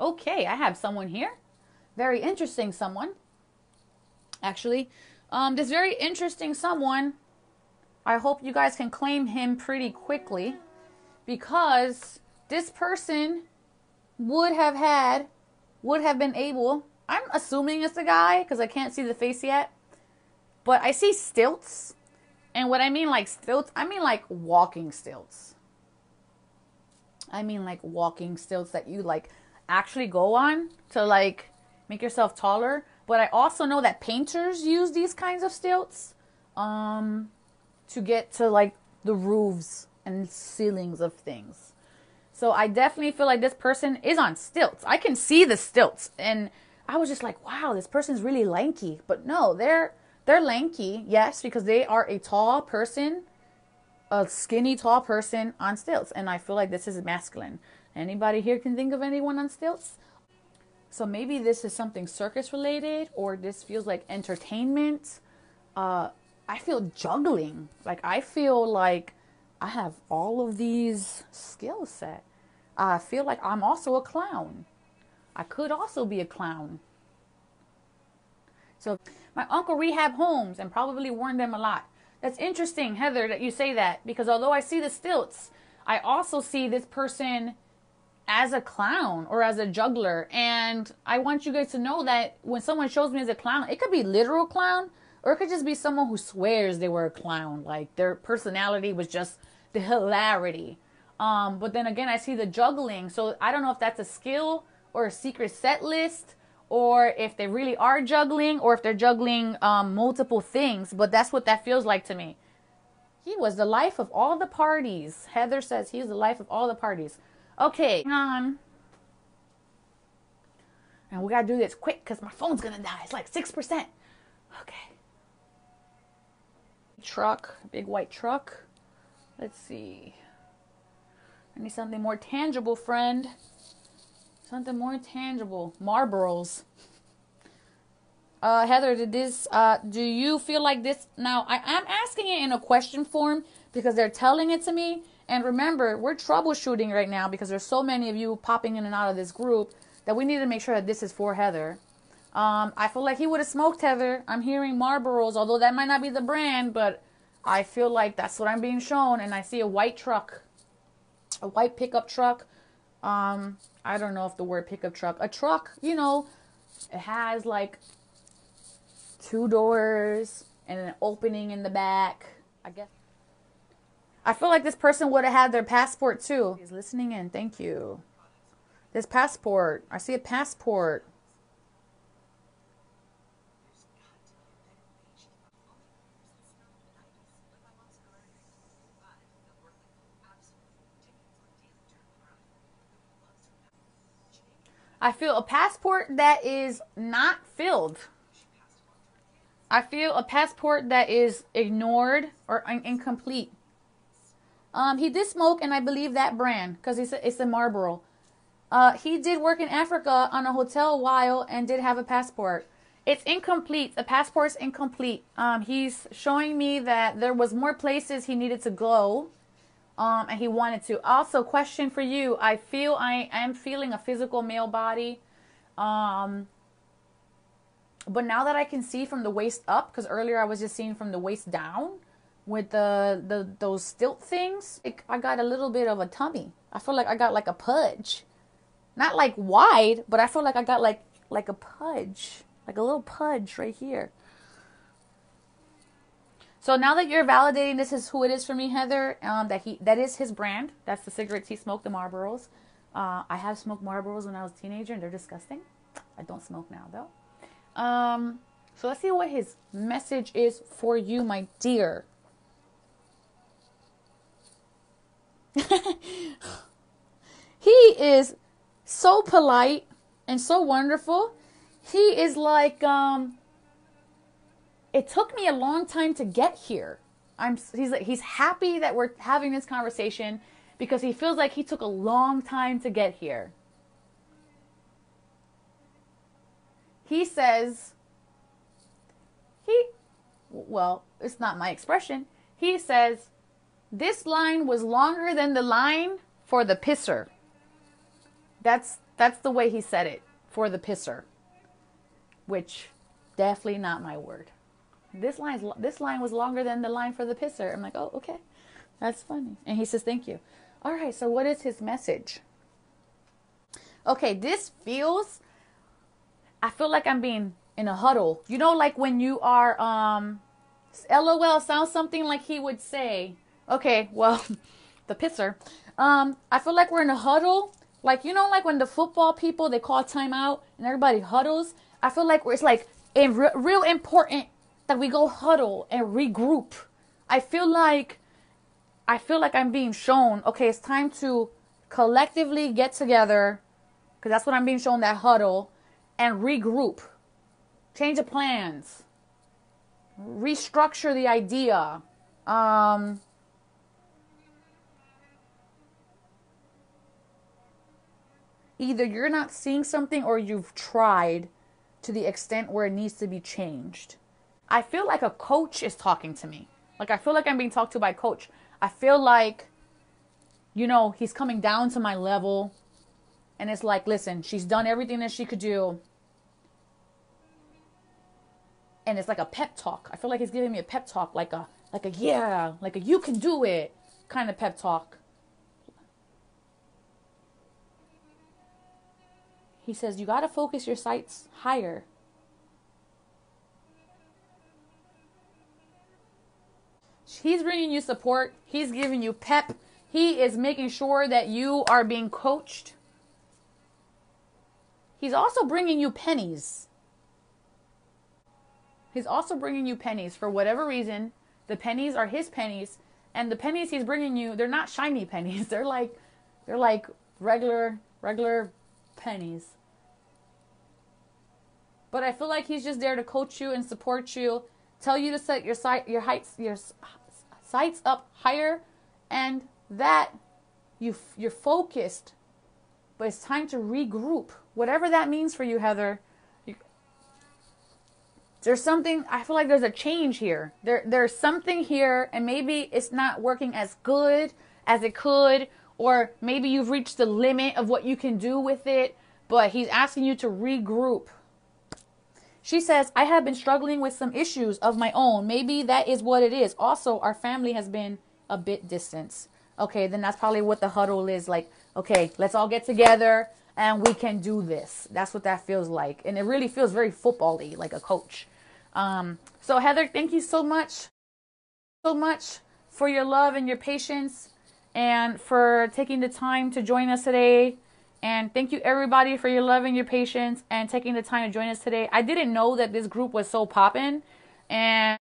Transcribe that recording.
Okay, I have someone here. Very interesting someone. Actually, this very interesting someone, I hope you guys can claim him pretty quickly, because this person would have been able, I'm assuming it's a guy because I can't see the face yet, but I see stilts. And what I mean like stilts, I mean like walking stilts. I mean like walking stilts that you like actually go on to like make yourself taller. But I also know that painters use these kinds of stilts to get to like the roofs and ceilings of things. So I definitely feel like this person is on stilts. I can see the stilts, and I was just like, wow, this person's really lanky. But no, they're lanky, yes, because they are a tall person, a skinny tall person on stilts. And I feel like this is masculine. Anybody here can think of anyone on stilts? So maybe this is something circus related, or this feels like entertainment. I feel juggling. Like I feel like I have all of these skill set. I feel like I'm also a clown. I could also be a clown. So my uncle rehab homes and probably warned them a lot. That's interesting, Heather, that you say that, because although I see the stilts, I also see this person as a clown or as a juggler. And I want you guys to know that when someone shows me as a clown, it could be literal clown, or it could just be someone who swears they were a clown. Like their personality was just the hilarity. But then again, I see the juggling. So I don't know if that's a skill or a secret set list, or if they really are juggling, or if they're juggling multiple things. But that's what that feels like to me. He was the life of all the parties. Heather says he was the life of all the parties. Okay, hang on. And we gotta do this quick because my phone's gonna die. It's like 6%. Okay. Truck, big white truck. Let's see. I need something more tangible, friend. Something more tangible. Marlboros. Heather, do you feel like this? Now, I'm asking it in a question form because they're telling it to me. And remember, we're troubleshooting right now because there's so many of you popping in and out of this group that we need to make sure that this is for Heather. I feel like he would have smoked Heather. I'm hearing Marlboros, although that might not be the brand, but I feel like that's what I'm being shown. And I see a white truck, a white pickup truck. I don't know if the word pickup truck, a truck, you know, it has like 2 doors and an opening in the back, I guess. I feel like this person would have had their passport too. He's listening in. Thank you. This passport. I see a passport. I feel a passport that is not filled. I feel a passport that is ignored or incomplete. He did smoke, and I believe that brand because it's a Marlboro. He did work in Africa on a hotel while and did have a passport. It's incomplete. The passport's incomplete. He's showing me that there was more places he needed to go, and he wanted to. Also, question for you. I am feeling a physical male body. But now that I can see from the waist up, because earlier I was just seeing from the waist down with those stilt things, I got a little bit of a tummy. I feel like I got like a pudge. Not like wide, but I feel like I got like a pudge. Like a little pudge right here. So now that you're validating this is who it is for me, Heather, that is his brand. That's the cigarettes he smoked, the Marlboros. I have smoked Marlboros when I was a teenager, and they're disgusting. I don't smoke now, though. So let's see what his message is for you, my dear. He is so polite and so wonderful. He is like, it took me a long time to get here. He's happy that we're having this conversation because he feels like he took a long time to get here. He says, well, it's not my expression. He says, this line was longer than the line for the pisser. That's That's the way he said it for the pisser, which definitely not my word. This line was longer than the line for the pisser. I'm like, oh, okay. That's funny. And he says, thank you. All right, so what is his message? Okay, this feels, I feel like I'm being in a huddle. You know, like when you are, LOL sounds something like he would say. Okay, well, the pisser. I feel like we're in a huddle. Like, you know, like when the football people, they call timeout and everybody huddles. I feel like it's like real important that we go huddle and regroup. I feel like I'm being shown, okay, it's time to collectively get together, because that's what I'm being shown, that huddle, and regroup. Change the plans. Restructure the idea. Either you're not seeing something or you've tried to the extent where it needs to be changed. I feel like a coach is talking to me. Like, I feel like I'm being talked to by a coach. I feel like, you know, he's coming down to my level. And it's like, listen, she's done everything that she could do. And it's like a pep talk. I feel like he's giving me a pep talk, like a you can do it kind of pep talk. He says, you got to focus your sights higher. He's bringing you support. He's giving you pep. He is making sure that you are being coached. He's also bringing you pennies. He's also bringing you pennies for whatever reason. The pennies are his pennies. And the pennies he's bringing you, they're not shiny pennies. They're like regular pennies. But I feel like he's just there to coach you and support you, tell you to set your sights up higher, and that you're focused. But it's time to regroup, whatever that means for you, Heather. There's something, I feel like there's a change here. There's something here, and maybe it's not working as good as it could, or maybe you've reached the limit of what you can do with it, but he's asking you to regroup. She says, I have been struggling with some issues of my own. Maybe that is what it is. Also, our family has been a bit distant. Okay, then that's probably what the huddle is like. Okay, let's all get together and we can do this. That's what that feels like. And it really feels very football-y, like a coach. So Heather, thank you so much for your love and your patience and for taking the time to join us today. And thank you everybody for your love and your patience and taking the time to join us today. I didn't know that this group was so poppin', and